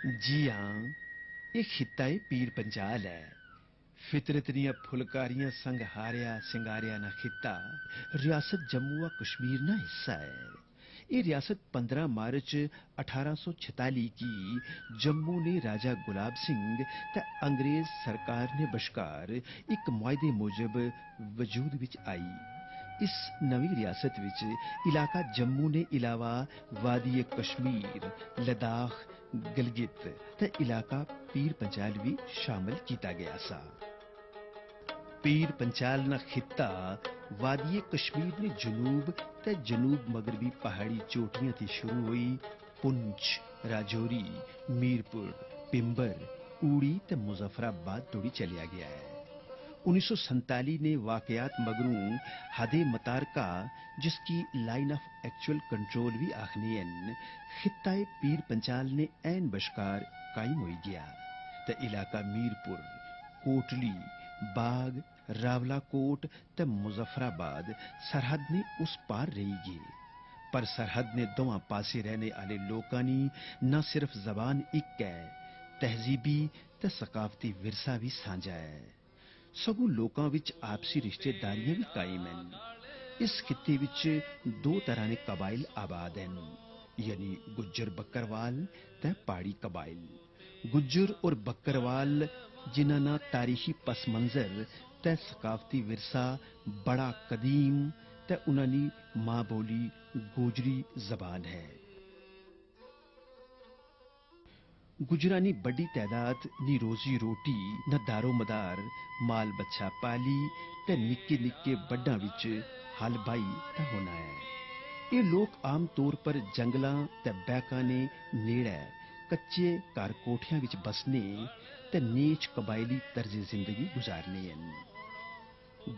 जी हाँ, ये खिता पीर पंजाल है। फितरत दियां फुलकारियां संग हारिया सिंगारिया ना खिता रियासत जम्मू व कश्मीर ना हिस्सा है। ये रियासत 15 मार्च 1846 की जम्मू ने राजा गुलाब सिंह ते अंग्रेज सरकार ने बशकार एक मुआहदे मुजब वजूद विच आई। इस नवी रियासत विच इलाका जम्मू ने इलावा वादी कश्मीर, लद्दाख, गिलगित ते इलाका पीर पंजाल भी शामिल किया गया सा। पीर पंचाल ना खिता वादी कश्मीर ने जनूब ते जनूब मगरबी पहाड़ी चोटियां थी शुरू हुई पुंछ, राजौरी, मीरपुर, पिंबर, ऊड़ी ते मुजफ्फराबाद तोड़ी चलिया गया है। 1947 ने वाकयात मगरू हदे मतारका जिसकी लाइन ऑफ एक्चुअल कंट्रोल भी आखनी खिताए पीर पंचाल ने ऐन बशकार कायम हो गया। ते इलाका मीरपुर, कोटली, बाग, रावलाकोट ते मुजफ्फराबाद सरहद ने उस पार रही गए। पर सरहद ने दोवां पासे रहने वाले लोगों की न सिर्फ जबान एक है, तहजीबी ते सकाफती विरसा भी साझा है, सगों लोकां विच आपसी रिश्तेदारियां भी कायम हैं। इस खिते विच दो तरह के कबाइल आबाद हैं, यानी गुज्जर बकरवाल ते पहाड़ी कबाइल। गुज्जर और बकरवाल जिन्हां ना तारीखी पस मंजर ते सकाफती विरसा बड़ा कदीम ते उन्हां मां बोली गोजरी जबान है। गुजरानी बड़ी तादाद नी रोजी रोटी न दारो मदार माल बच्चा पाली ते निक्के निक्के बड्डां विच हल बाई दा होना है। ये लोग आम तौर पर जंगलां ते बैकां ने नेड़े कच्चे घर कोठियां विच बसने ते नीच कबायली तर्ज जिंदगी गुजारने हैं।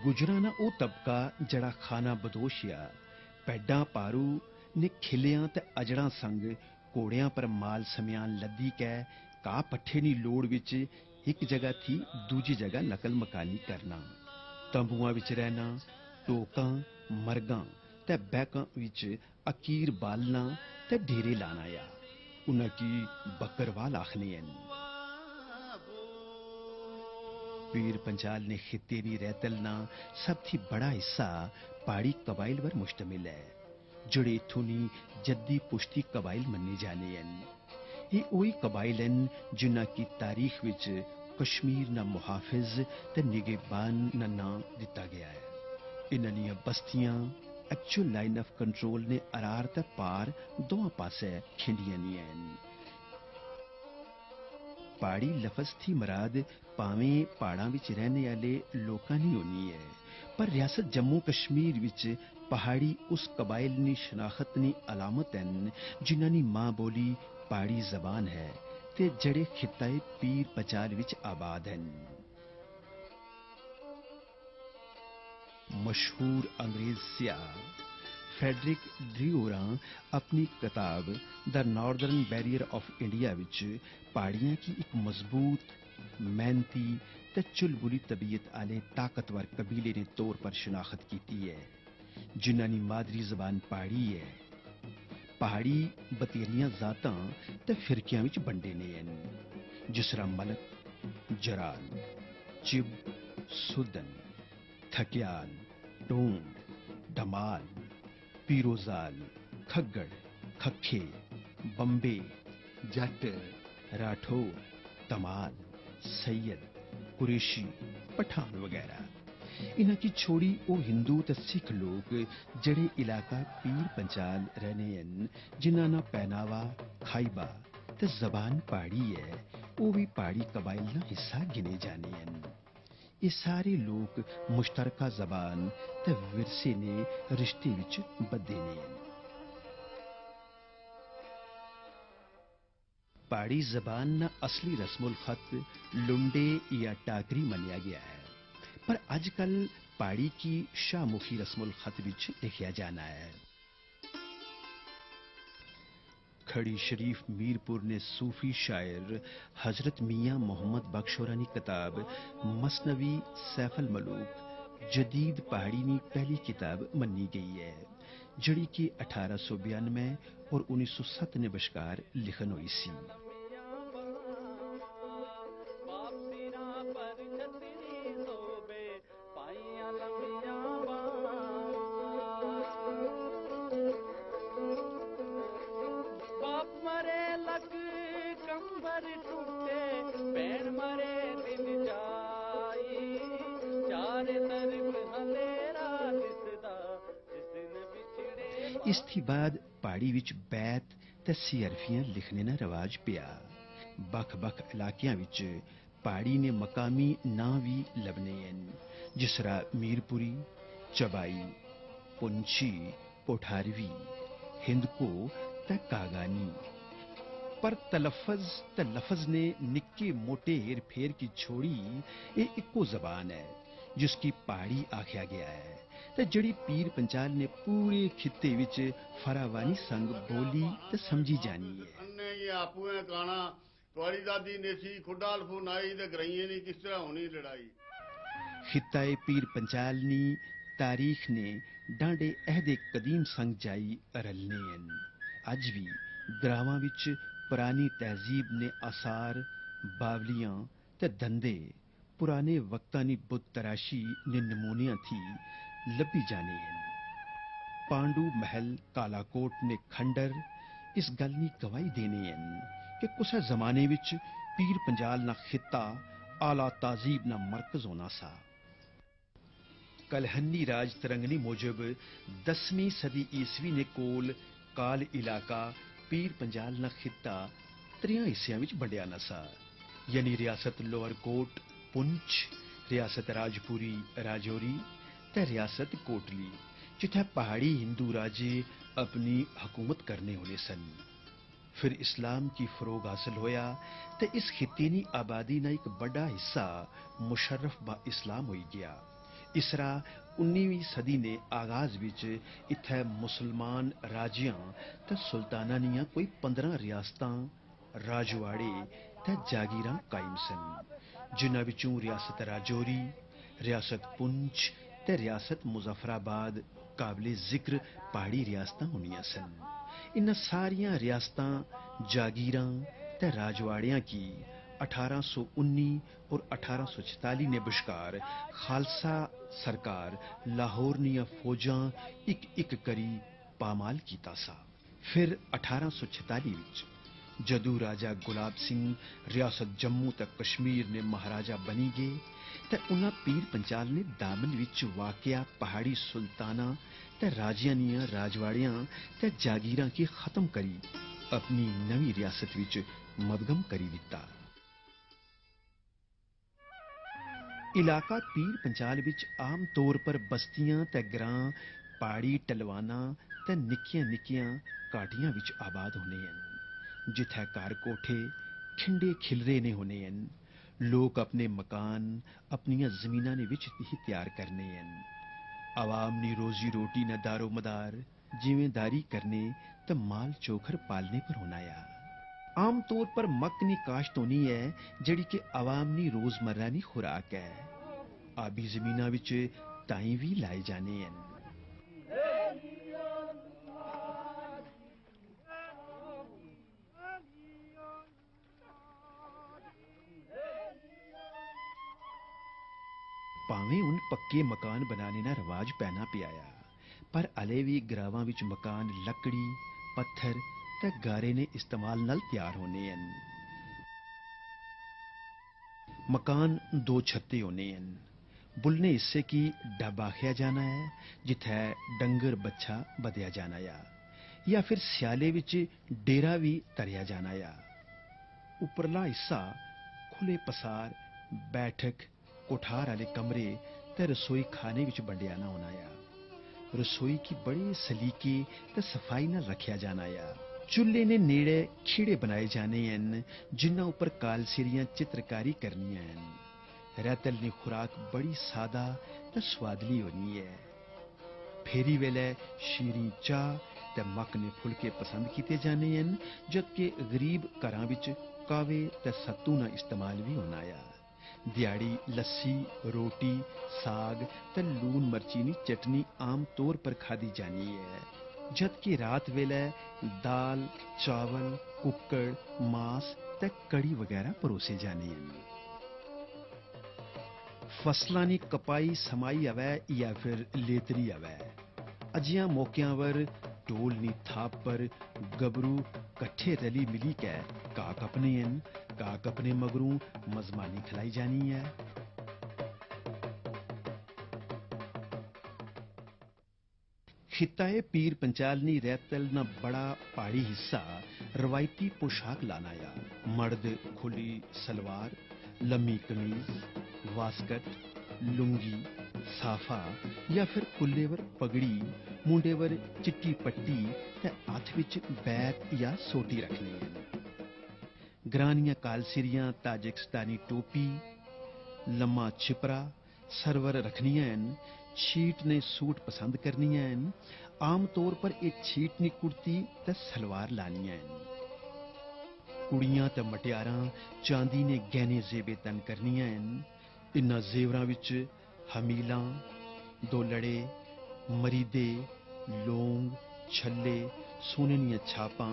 गुजराना ओ तबका जड़ा खाना बदोशिया पैडां पारू ने खिलियां ते अजड़ां संग घोड़ियां पर माल सम्यान लद्दी कै घा पट्ठे नी लोड़ विच एक जगह थी दूजी जगह नकल मकानी करना, तंबुआं विच रहना, टोकां, मरगां ते बैकां विच अकीर बालना ते डेरे लाना या उन्हां की बकरवाल आखने हैं। पीर पंजाल ने खिते दी रैतलना सबथी बड़ा हिस्सा पहाड़ी कबाइल पर मुश्तमिल है, जड़े इत्थों नी जद्दी पुश्ती कबाइल मन्ने जाने हैं। ये वही कबाइल हैं जिन्हां की तारीख विच कश्मीर ना मुहाफिज ते निगेबान ना नाम दिता गया है। इन्हां दियां बस्तियां एक्चुअल लाइन ऑफ कंट्रोल ने अरार ते पार दोवां पासे खिंडियां नी हैं। पहाड़ी लफज थी मराद भावें पहाड़ां विच रहने वाले लोकां नी होनी है, पर रियासत जम्मू कश्मीर विच पहाड़ी उस कबाइल नी शनाखत नी अलामत हैं जिन्हां नी मां बोली पहाड़ी जबान है ते जड़े खिताए पीर पंजाल विच आबाद हैं। मशहूर अंग्रेज सियाह फ्रेडरिक ड्यूरा अपनी किताब the northern barrier of India which पहाड़ियां की एक मजबूत, मेहनती ते चुलबुली तबीयत आले ताकतवर कबीले ने तौर पर शनाख्त की है, जिन्हां दी मादरी जबान पहाड़ी है। पहाड़ी बतेरियां जातां ते फिरकियां विच बंडे ने हैं, जिस तरह मलक, जराल, चिब, सुदन, थक्याल, टोम, धमाल, पीरोजाल, खग्गड़, खखे, बम्बे, जट, राठौर, तमाल, सैयद, कुरेशी, पठान वगैरह। इन्हां की छोड़ी वो हिंदू ते सिख लोग जड़े इलाका पीर पंचाल रहने हैं, जिन्हां ना पहनावा खाइबा ते जबान पहाड़ी है, वो भी पहाड़ी कबाइल ना हिस्सा गिने जाने हैं। ये सारे लोग मुश्तरका जबान ते विरसे ने रिश्ते विच बद्धे ने। पहाड़ी जबान ना असली रस्मुल खत लुंडे या टाकरी मनिया गया है, पर आजकल पहाड़ी की शाहमुखी रस्मुल खत विच लिखिया जाना है। खड़ी शरीफ मीरपुर ने सूफी शायर हजरत मियां मोहम्मद बख्शोरा की किताब मसनवी सैफल मलूक जदीद पहाड़ी की पहली किताब मन्नी गई है, जड़ी कि 1892 और 1907 ने बशकार लिखन हुई सी। इस थी बाद पहाड़ी विच बैत ते सियरफियां लिखने दा रवाज पिया। बख-बख इलाकियां विच पहाड़ी ने मकामी नां भी लबने हैं, जिस तरह मीरपुरी, चबाई, पुंछी, पोठारवी, हिंदको ते कागानी। पर तलफज ते लफज ने निक्के मोटे हेर फेर की छोड़ी ये इक्को जबान है जिसकी पहाड़ी आख्या गया है ते जड़ी पीर पंचाल ने पूरे खित्ते विच फरावानी संग बोली ते समझी जानी है। अन्ने ये आपू है गाना तुम्हारी दादी ने सी खुडा अल्फुनाई ते ग्रइये नी किस तरह होनी लड़ाई। खित्ताए पीर पंचालनी तारीख ने डांडे अहदे कदीम संग जाई रलने हैं। अज भी ग्रावां विच पुरानी तहजीब ने आसार, बावलियां ते धंधे पुराने वक्तां नी बुत तराशी ने नमूनियां थी लब्भी जाने हैं। पांडु महल कालाकोट ने खंडर इस गल नी गवाही देने हैं कि कुसै जमाने विच पीर पंजाल ना खित्ता आला ताजीब ना मरकज होना सा। कलहन्नी राज तरंगनी मुजब 10वीं सदी ईसवी ने कोल काल इलाका पीर पंजाल ना खित्ता त्रियां हिस्सियां विच बंडिया ना सा, यानी रियासत लोअर कोट पुंछ, रियासत राजपुरी राजौरी ते रियासत कोटली, जिथे पहाड़ी हिंदू राजे अपनी हुकूमत करने होने सन। फिर इस्लाम की फरोग हासिल होया ते इस खित्ते दी आबादी का एक बड़ा हिस्सा मुशर्रफ बा इस्लाम हो गया। इसरा 19वीं सदी ने आगाज विच इत्थे मुसलमान राजियां ते सुल्तानां दियां कोई 15 रियासतां, राजवाड़े ते जागीरां कायम सन, जिन्हां विचों रियासत राजौरी, रियासत पुंछ ते रियासत मुजफ्फराबाद काबिले जिक्र पहाड़ी रियासतां होंदियां सन। इन सारियां रियासतां, जागीरां ते राजवाड़ियां की 1819 और 1846 ने बश्कार खालसा सरकार लाहौर निया फौजां इक इक करी पामाल कीता सा। फिर 1846 विच जदू राजा गुलाब सिंह रियासत जम्मू ते कश्मीर ने महाराजा बनी गए ते उन्हां पीर पंचाल ने दामन विच वाकया पहाड़ी सुल्ताना ते राजियां दियां राजवाड़ियां ते जागीरां की खत्म करी अपनी नवी रियासत विच मदगम करी दिता। इलाका पीर पंचाल विच आम तौर पर बस्तियां ते ग्रां पहाड़ी टलवाना ते निक्कियां निक्कियां घाटियां विच आबाद होने हैं, जिथे घर कोठे खिंडे खिलरे ने होने हैं। लोग अपने मकान अपनियां जमीनां ने विच ही तैयार करने हैं। आवाम नी रोजी रोटी न दारो मदार जिम्मेदारी करने ते माल चोखर पालने पर होनाया। आम तौर पर मक्क नी काश्त होनी है जड़ी के आवाम नी रोजमर्रा नी खुराक है। आबी जमीनां विच ताई भी लाए जाने हैं। भावें उन पक्के मकान बनाने ना रवाज पैना पियाया, पर अले भी ग्रावां विच मकान लकड़ी, पत्थर ते गारे ने इस्तेमाल नाल तैयार होने हैं। मकान दो छत्ते होने हैं। बुलने हिस्से की डब आख्या जाना है, जिथे डंगर बच्छा बदया जाना या फिर स्याले विच डेरा भी तरया जाना या। उपरला हिस्सा खुले पसार बैठक कोठार आले कमरे ते रसोई खाने विच बंडिया ना होना या। रसोई की बड़े सलीके ते सफाई नाल रखिया जाना या। चूल्हे ने नेड़े खीड़े बनाए जाने हैं, जिन्हां उपर कालसिरियां चित्रकारी करनियां हैं। रैतल दी खुराक बड़ी सादा ते स्वादली होनी है। फेरी वेले शीरी चाह ते मक्क ने फुलके पसंद किए जाने हैं, जबकि गरीब घरां विच कावे ते सत्तू ना इस्तेमाल भी होना या। दिहाड़ी लस्सी, रोटी, साग ते लून मर्ची नी चटनी आम तौर पर खादी जानी है, जबकि रात वेले दाल, चावल, कुक्कड़, मांस ते कड़ी वगैरह परोसे जाने हैं। फसलां दी कपाई समाई आवे या फिर लेतरी आवे, अजियां मौकियां पर ढोल नी थाप पर गबरू कट्ठे रली मिली कै घाह कपने हैं। घाह कपने मगरू मजमानी खलाई जानी है। खिताए पीर पंचालनी रैतल न बड़ा पहाड़ी हिस्सा रवायती पोशाक लानाया। मर्द खुली सलवार, लम्मी कमीज, वास्कट, लुंगी, साफा या फिर कुल्लेवर पगड़ी, मुंडेवर चिट्टी पट्टी ते हत्थ विच बैत या सोटी रखनी है। ग्रानियां कालसिरियां ताजिकिस्तानी टोपी, लम्मा छिपरा, सरवर रखनियां हैं। छीट ने सूट पसंद करनियां हैं। आम तौर पर एक छीटनी कुर्ती ते सलवार लानियां हैं। कुड़ियां ते मटियारां चांदी ने गहने जेबे तन करनियां हैं। इन्हां जेवरां विच हमीलां, दोलड़े, मरीदे, लौंग, छल्ले, सोने दियां छापां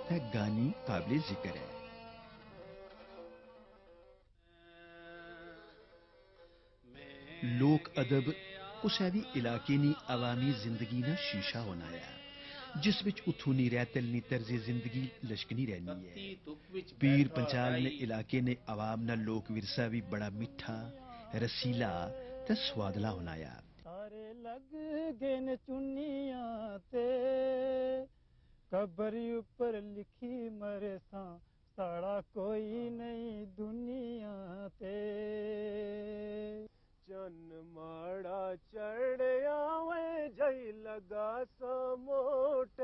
ते गानी काबिले जिक्र है। लोक अदब कुसै भी इलाके दी अवामी जिंदगी दा शीशा होना है, जिस विच उत्थों दी रैतलनी तर्जे जिंदगी लश्कनी रहनी है। पीर पंचाल ने इलाके ने अवाम ना लोक विरसा भी बड़ा मिठा, रसीला ते स्वादला होना है। तारे लग गए न चुनियां ते कब्र ऊपर लिखी मरे सा साड़ा कोई नहीं दुनिया ते। चन माड़ा चढ़िया वे जई लगा समोट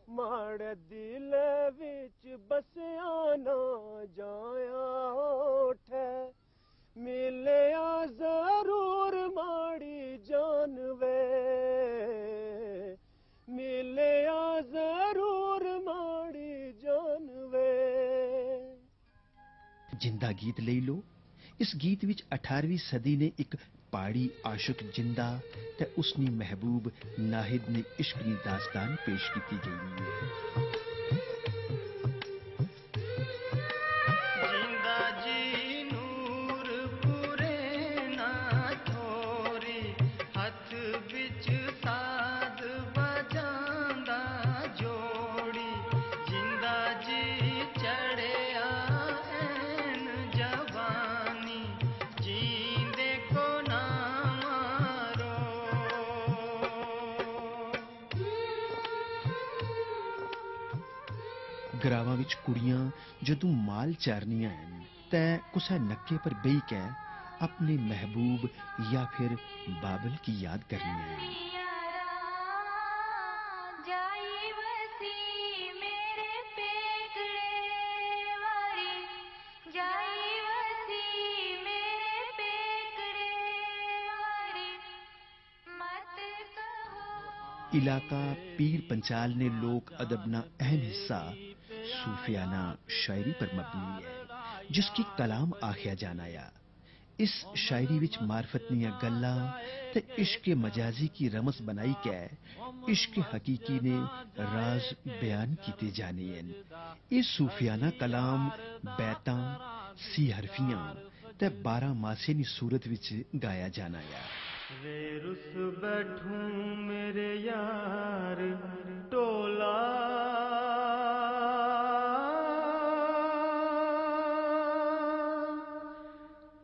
माड़े दिल विच बसिया ना जाया होठ मिलिया जरूर माड़ी जान वे मिलिया जरूर माड़ी जान वे। जिंदा गीत ले लो। इस गीत विच 18वीं सदी ने एक पहाड़ी आशिक जिंदा ते उसनी महबूब नाहिद ने इश्क दी दास्तान पेश की गई है। जिंदा जी नूर पूरे ना थोरी हथ बिच साध बजांदा जोड़ी जिंदा जी चढ़िया ऐन जवानी जींदे को ना मारो। ग्रावां विच कुड़ियां जदों माल चारनियां हैं ते कुसै नक्के पर बेही के अपने महबूब या फिर बाबल की याद करनी है। जाई वसी मेरे पेकड़े वारी जाई वसी मेरे पेकड़े वारी मत कहो। इलाका पीर पंचाल ने लोक अदब ना अहम हिस्सा सूफियाना शायरी पर मबनी है, जिसकी कलाम आखिया जाना या। इस शायरी विच मार्फत दियां गल्लां ते इश्क मजाजी की रमस बनाई के इश्क हकीकी ने राज बयान कीते जाने हैं। इस सूफियाना कलाम बैतां, सी हरफियां ते 12 मासे दी सूरत विच गाया जाना या। वे रुस बैठूं मेरे यार टोला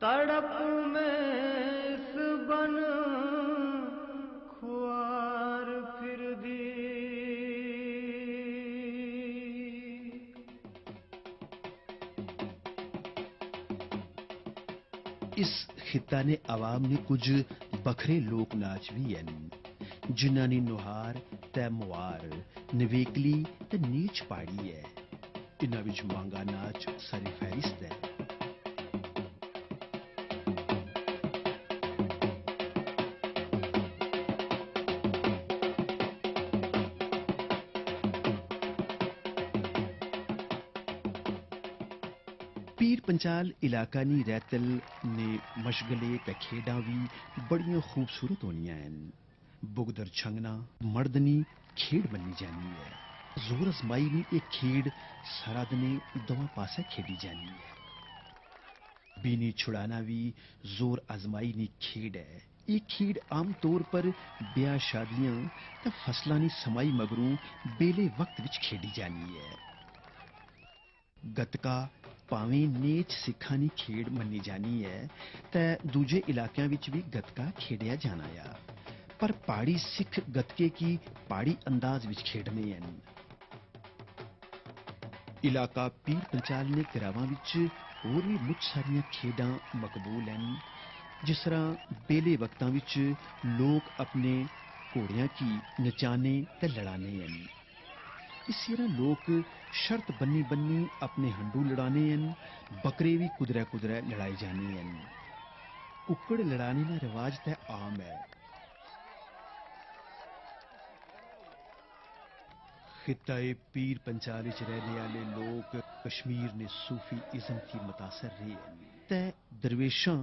तड़प में इस बन खुआर फिर दी। इस खिता ने आवाम ने कुछ बखरे लोक नाच भी हैं, जिन्हां ने नुहार ते मुहार नवेकली ते नीच पाड़ी है। इन्हां विच मांगा नाच सारी फहरिस्त है। पीर पंचाल इलाका नी रैतल ने मशगले ते खेडां भी बड़ियां खूबसूरत होनियां हैं। बुगदर छंगना मर्दनी खेड बनी जानी है। जोर अजमाई नी एक खेड सारा दिने दोवां पासे खेडी जानी है। बीनी छुड़ाना भी जोर आजमाई नी खेड है। ये खेड आम तौर पर ब्याह शादियां ते फसलां नी समाई मगरों बेले वक्त विच खेडी जानी है। गतका भावें नेच सिखां दी खेड मन्नी जानी है ते दूजे इलाकियां विच भी गतका खेडिया जाना है। पर पहाड़ी सिख गतके की पहाड़ी अंदाज विच खेडने हैं। इलाका पीर पंचाल ने ग्रावां विच होर भी मुझ सारियां खेडां मकबूल हैं, जिस तरह बेले वक्तां विच लोग अपने घोड़ियां की नचाने ते लड़ाने हैं। इसी तरह लोग शर्त बन्नी बन्नी अपने हंडू लड़ाने हैं, बकरे भी कुदरै कुदरै लड़ाए जाने हैं। कुक्कड़ लड़ाने का रिवाज ते आम है। खिताए पीर पंचाल च रहने वाले लोग कश्मीर ने सूफी इज़म थी मुतासर रहे हैं ते दरवेशां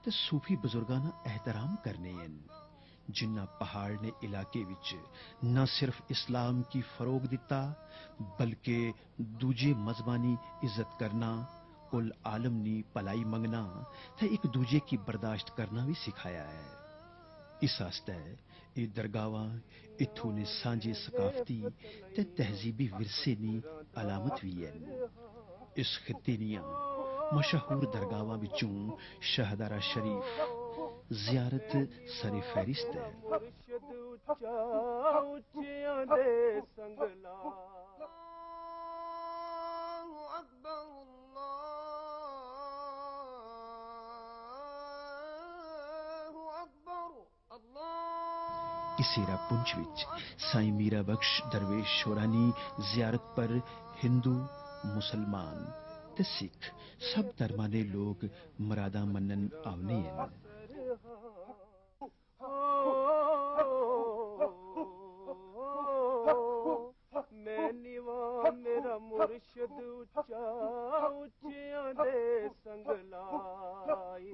ते सूफी बुजुर्गां दा एहतराम करने हैं, जिन्ना पहाड़ ने इलाके विच न सिर्फ इस्लाम की फरोग दिता बल्कि दूजे मजहबानी इज्जत करना, कुल आलम नी भलाई मंगना ते एक दूजे की बर्दाश्त करना भी सिखाया है। इस आस्ते ये दरगावां इत्थों ने सांझे सकाफती ते तहजीबी विरसे दी अलामत भी है। इस खित्ते दियां मशहूर दरगावां विचों शहदारा शरीफ जियारत सरे फहरिस्त है। इसेरा पुंछ विच साईं मीरा बख्श दरवेश होरानी जियारत पर हिंदू, मुसलमान ते सिख सब धर्मां दे लोग मरादा मनन आवने हैं। मेरा मुर्शिद उच्चा उच्चियां दे संगलाई।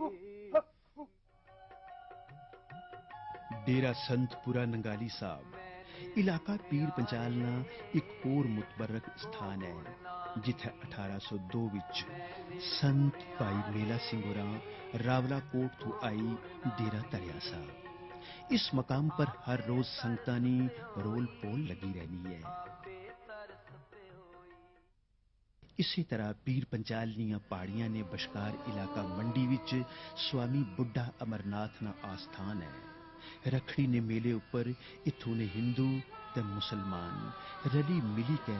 डेरा संतपुरा नंगाली साहब इलाका पीर पंचाल ना एक होर मुतबरक स्थान है, जिथे 1802 विच संत भाई मेला सिंह होरां रावला कोट तो आई डेरा धरिया सा। इस मकाम पर हर रोज संगतानी रोल पोल लगी रहनी है। इसी तरह पीर पंचाल दियां पहाड़ियां ने बशकार इलाका मंडी विच स्वामी बुड्ढा अमरनाथ ना आस्थान है। रखड़ी ने मेले ऊपर इत्थों ने हिंदू ते मुसलमान रली मिली के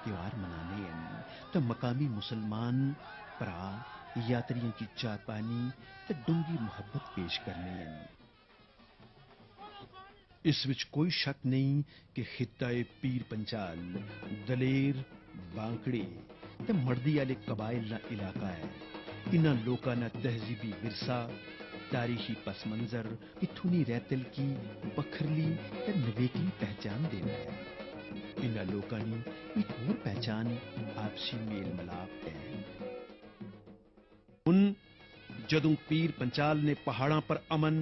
त्योहार मनाने हैं, तो मकामी मुसलमान भरा यात्रियों की चाय पानी ते डूंगी मोहब्बत पेश करने हैं। इस विच कोई शक नहीं कि खिताए पीर पंचाल दलेर, बांकड़े ते मर्दी आले कबाइल ना इलाका है। इन्हां लोकां ना तहजीबी विरसा, तारीखी पस मंजर इत्थूं रैतल की बखरली ते नवेकली पहचान देना है। इन्हां लोकां दी एक होर पहचान आपसी मेल मिलाप है। हुण जदों पीर पंचाल ने पहाड़ां पर अमन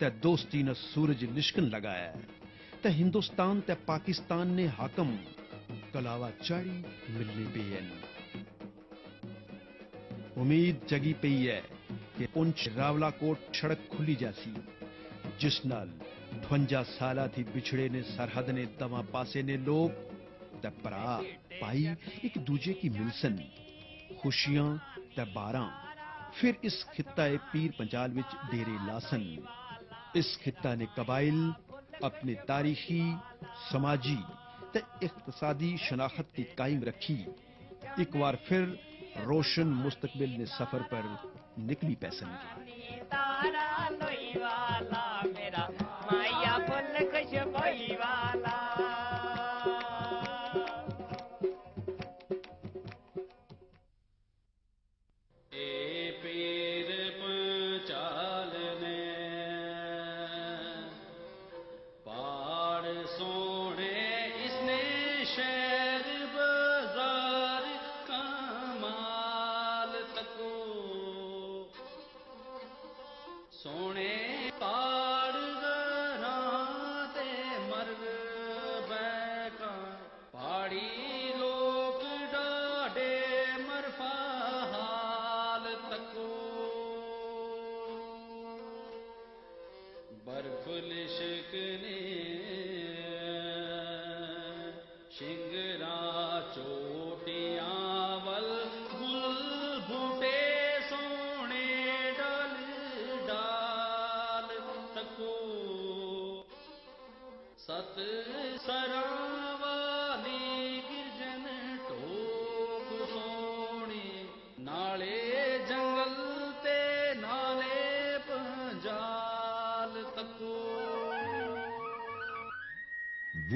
ते दोस्ती न सूरज लिशकन लगाया ते हिंदुस्तान ते पाकिस्तान ने हाकम कलावा चाड़ी मिलने पे हैं। उम्मीद जगी पई है कि पुंछ रावलाकोट सड़क खुली जासी, जिस नाल 58 साला थी बिछड़े ने सरहद ने दवा पासे ने लोग ते भरा भाई एक दूजे की मिलसन, खुशियां ते बारां फिर इस खिताए पीर पंचाल विच डेरे लासन। इस खिता ने कबाइल अपने तारीखी, समाजी ते इक्तसादी शनाख्त की कायम रखी। एक बार फिर रोशन मुस्तकबिल ने सफर पर निकली passion.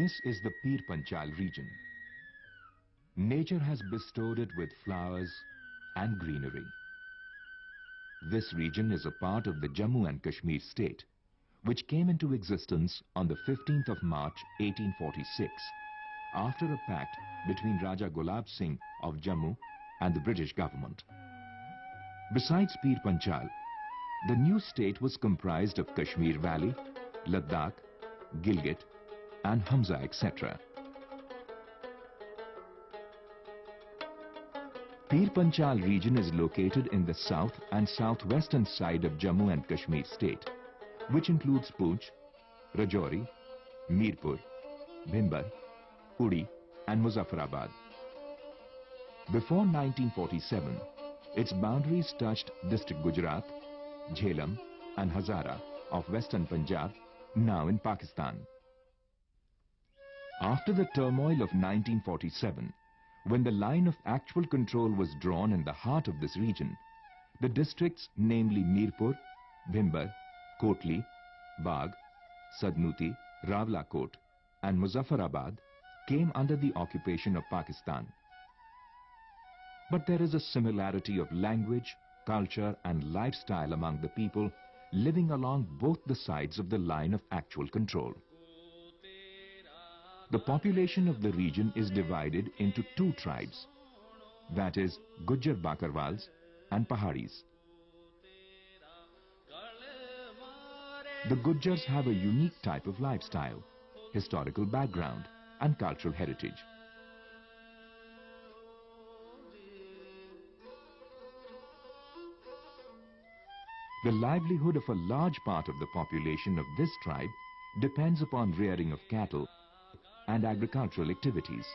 This is the Pir Panchal region. Nature has bestowed it with flowers and greenery. This region is a part of the Jammu and Kashmir state, which came into existence on the 15th of March 1846 after a pact between Raja Gulab Singh of Jammu and the British government. Besides Pir Panchal, the new state was comprised of Kashmir Valley, Ladakh, Gilgit and Hamza, etc. Pir Panchal region is located in the south and southwestern side of Jammu and Kashmir state, which includes Poonch, Rajouri, Mirpur, Bhimbar, Uri and Muzaffarabad. Before 1947, its boundaries touched district Gujarat, Jhelum and Hazara of western Punjab, now in Pakistan. After the turmoil of 1947, when the line of actual control was drawn in the heart of this region, the districts namely Mirpur, Bhimbar, Kotli, Bagh, Sadnuti, Rawalakot and Muzaffarabad came under the occupation of Pakistan. But there is a similarity of language, culture and lifestyle among the people living along both the sides of the line of actual control. The population of the region is divided into two tribes, that is Gujjar Bakarwals and Paharis. The Gujjars have a unique type of lifestyle, historical background and cultural heritage. The livelihood of a large part of the population of this tribe depends upon rearing of cattle and agricultural activities.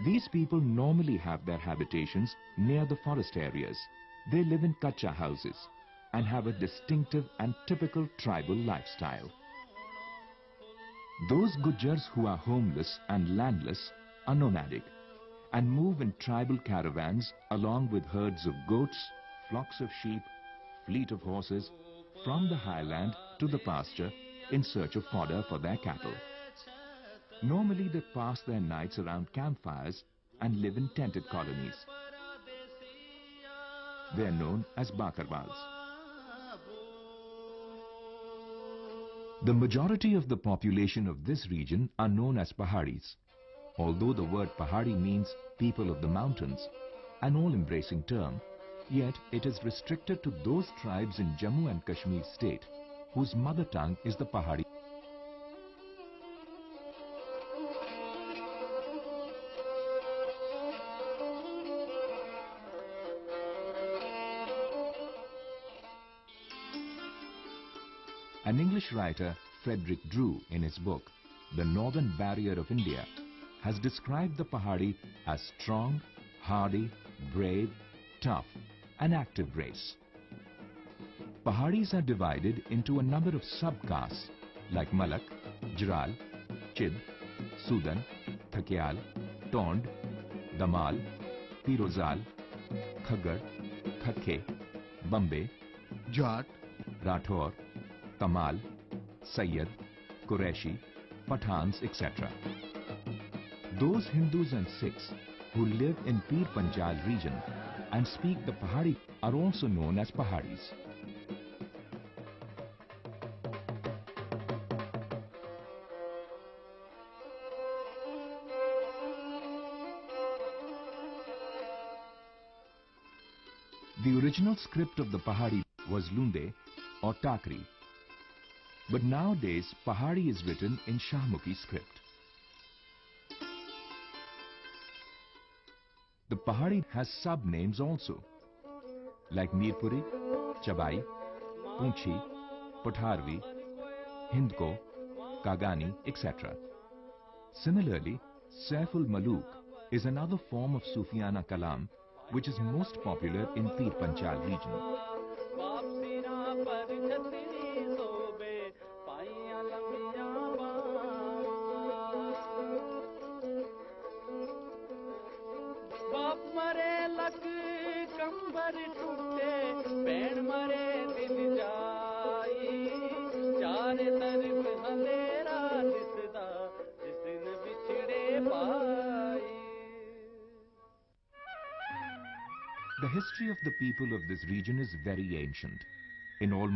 These people normally have their habitations near the forest areas. They live in kacha houses and have a distinctive and typical tribal lifestyle. Those Gujjars who are homeless and landless are nomadic and move in tribal caravans along with herds of goats, flocks of sheep, fleet of horses from the highland to the pasture in search of fodder for their cattle. Normally they pass their nights around campfires and live in tented colonies. They are known as Bakarwals. The majority of the population of this region are known as Paharis. Although the word Pahari means people of the mountains, an all-embracing term, yet it is restricted to those tribes in Jammu and Kashmir state whose mother tongue is the Pahari. An English writer, Frederick Drew, in his book, The Northern Barrier of India, has described the Pahari as strong, hardy, brave, tough and active race. Paharis are divided into a number of sub-castes like Malak, Jral, Chid, Sudan, Thakyal, Tond, Damal, Pirozal, Khaggar, Khakhe, Bambe, Jat, Rathor, Tamal, Sayyad, Qureshi, Pathans, etc. Those Hindus and Sikhs who live in Pir Panjal region and speak the Pahari are also known as Paharis. The original script of the Pahari was Lunde or Takri, but nowadays Pahari is written in Shahmukhi script. The Pahari has sub-names also, like Mirpuri, Chabai, Poonchi, Potharvi, Hindko, Kagani, etc. Similarly, Saiful Maluk is another form of Sufiana Kalam which is most popular in Pir Panjal region. The history of the people of this region is very ancient. In almost